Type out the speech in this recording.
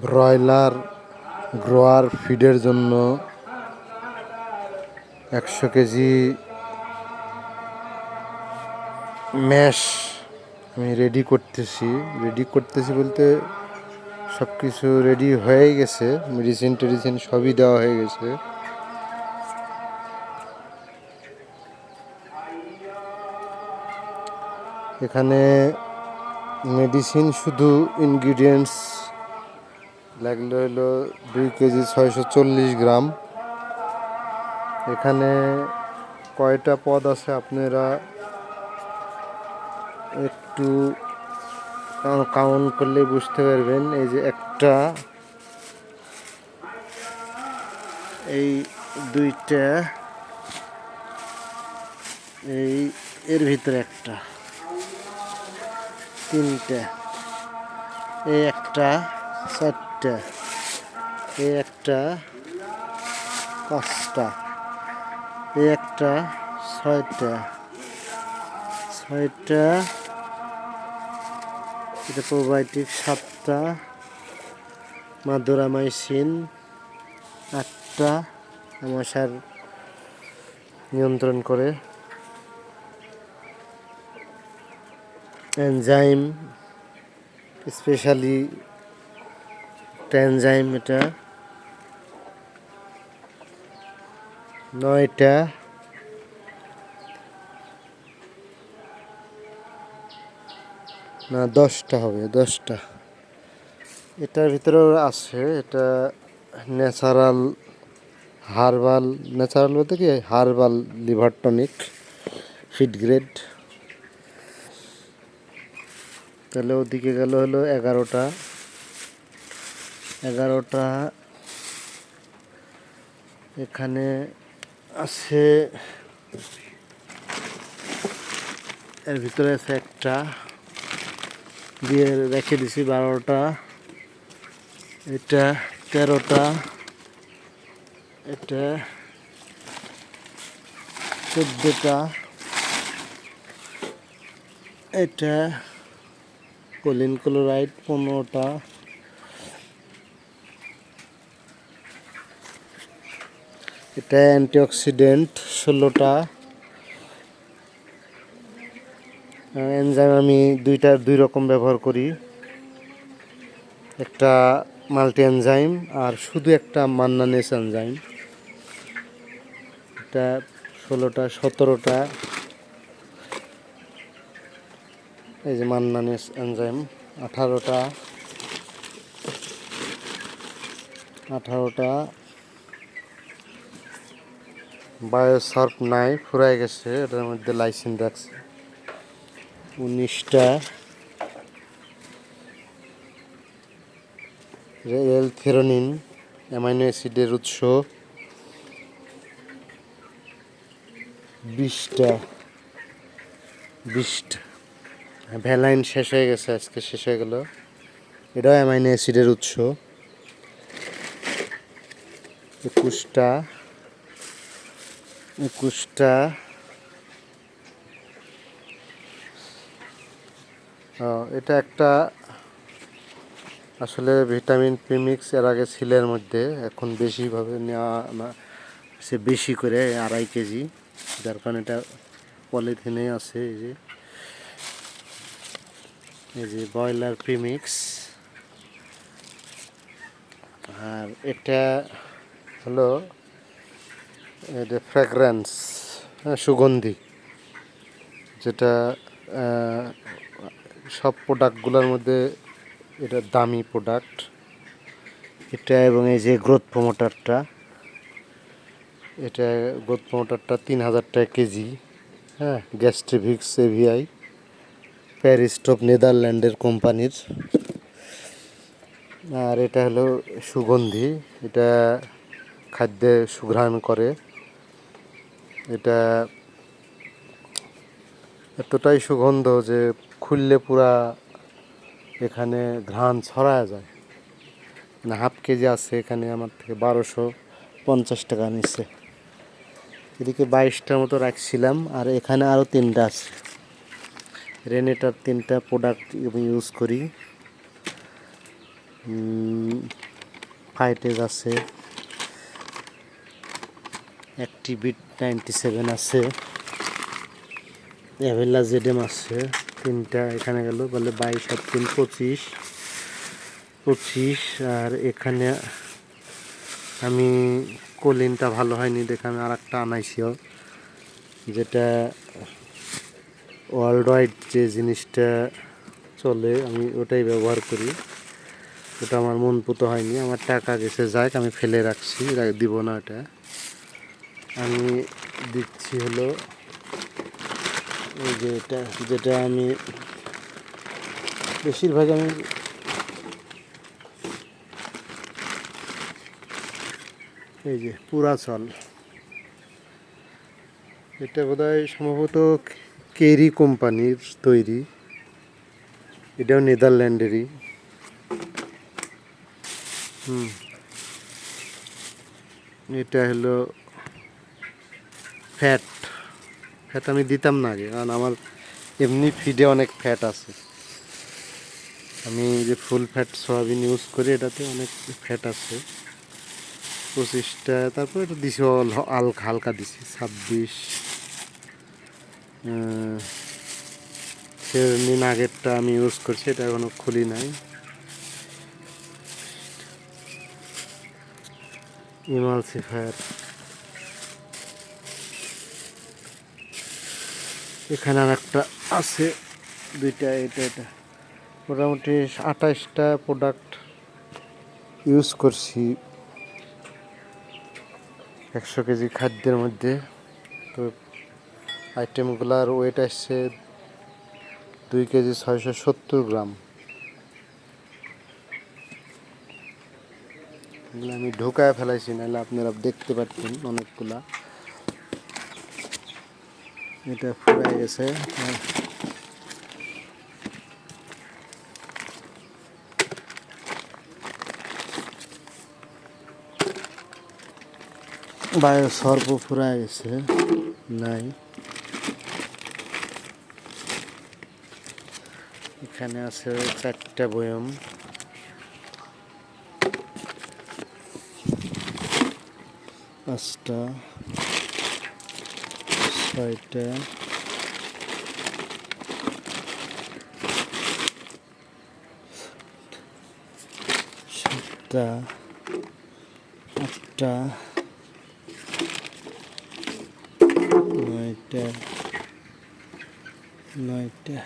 Broiler grower ফিডের জন্য 100 KG mash আমি ready করতেছি বলতে সব কিছু রেডি হয়ে গেছে, মেডিসিন টেডিসিন সবই দেওয়া হয়ে গেছে। এখানে মেডিসিন শুধু ইনগ্রিডিয়েন্টস লাগলো হলো 2 কেজি 640 গ্রাম। এখানে কয়টা পদ আছে আপনারা একটু কাউন্ট করলে বুঝতে পারবেন। এই যে একটা, এই দুইটা, এর ভিতরে একটা, তিনটা, এই একটা, চারটা, এই একটা, পাঁচটা, এই একটা, ছয়টা, এটা প্রোবায়োটিক 7টা, মাদুরামাইসিন 8টা, আমাশার নিয়ন্ত্রণ করে, এনজাইম স্পেশালি এনজাইম এটা 9টা, না 10টা হবে, 10টা। এটার ভিতরেও আছে, এটা ন্যাচারাল বলতে কি herbal liver tonic feed grade. তাহলে ওদিকে গেল হলো 11টা। এখানে আছে, এর ভিতরে আছে একটা, দিয়ে রেখে দিছি 12টা, এটা 13টা, এটা 14টা, এটা কোলিন ক্লোরাইড 15টা, এটা অ্যান্টিঅক্সিডেন্ট 16টা। এনজাইম আমি দুই রকম ব্যবহার করি, একটা মাল্টি এনজাইম আর শুধু একটা মান্নানেস এনজাইম। এটা 16টা, 17টা, এই যে মান্নানেস এনজাইম 18টা, বায়োসার্প নাই, ফুরাই গেছে, এটার মধ্যে লাইসিন রাখছে 19টা, এল-থেরোনিন অ্যামাইনো অ্যাসিডের উৎস 20টা। ভ্যালাইন শেষ হয়ে গেছে, আজকে শেষ হয়ে গেল, এটাও অ্যামাইনো অ্যাসিডের উৎস 21টা। এটা একটা আসলে ভিটামিন প্রিমিক্স, এর আগে ছিলের মধ্যে, এখন বেশিভাবে নেওয়া সে বেশি করে 2.5 কেজি, যার কারণে এটা পলিথিনে আছে। এই যে ব্রয়লার প্রিমিক্স। আর এটা হলো এটা ফ্র্যাগ্রেন্স, সুগন্ধি, যেটা সব প্রোডাক্টগুলোর মধ্যে এটা দামি প্রোডাক্ট এটা। এবং এই যে গ্রোথ প্রমোটারটা, এটা গ্রোথ প্রমোটারটা 3000 টাকা কেজি। হ্যাঁ, গ্যাস্ট্রিভিক্স এভিআই, প্যারিস্টপ নেদারল্যান্ডের কোম্পানির। আর এটা হলো সুগন্ধি, এটা খাদ্যে সুঘ্রাণ করে। এটা এতটাই সুগন্ধ যে খুললে পুরা এখানে ঘ্রাণ ছড়ায় যায়। না, হাফ কেজি আছে এখানে, আমার থেকে 1250 টাকা নিচ্ছে। এদিকে 22টার মতো রাখছিলাম, আর এখানে আরও 3টা আছে। রেনেটার 3টা প্রোডাক্ট আমি ইউজ করি। ফাইটেজ আছে, অ্যাক্টিভিট 97 আছে, অ্যাভেলা জেডএম আছে তিনটা। এখানে গেল বলে 22 আর 3 25। আর এখানে আমি কলিনটা ভালো হয়নি দেখে আমি আর একটা আনাইছিও, যেটা ওয়ার্ল্ড ওয়াইড যে জিনিসটা চলে আমি ওটাই ব্যবহার করি। ওটা আমার মন পুতো হয়নি, আমার টাকা গেছে যাক, আমি ফেলে রাখছি, দিব না। ওটা আমি দিচ্ছি হলো এই যে এটা, যেটা আমি বেশিরভাগ আমি এই যে পুরাচল, এটা বোধহয় সম্ভবত কেরি কোম্পানির তৈরি, এটাও নেদারল্যান্ডেরই। এটা হলো ফ্যাট আমি দিতাম না আগে, কারণ আমার এমনি ফিডে অনেক ফ্যাট আছে। আমি যে ফুল ফ্যাট সয়াবিন ইউজ করি, এটাতে অনেক ফ্যাট আছে 25টা। তারপর এটা দিছি হালকা দিছি 26। সেদিন আগেরটা আমি ইউজ করছি, এটা এখনো খুলি নাই। ইমালসিফায়ার এখানে আর একটা আছে, দুইটা, এটা মোটামুটি 28টা প্রোডাক্ট ইউজ করছি 100 কেজি খাদ্যের মধ্যে। তো আইটেমগুলোর ওয়েট আসছে 2 কেজি 670 গ্রাম। এগুলো আমি ঢোকায় ফেলাইছি, নাহলে আপনারা দেখতে পাচ্ছেন অনেকগুলা। এটা ফুরাই গেছে। বায়ো সর্ব ফুরাই গেছে, নাই। এখানে আছে 4টা বয়ম, 5টা, 6টা, 7টা, 8টা, 9টা,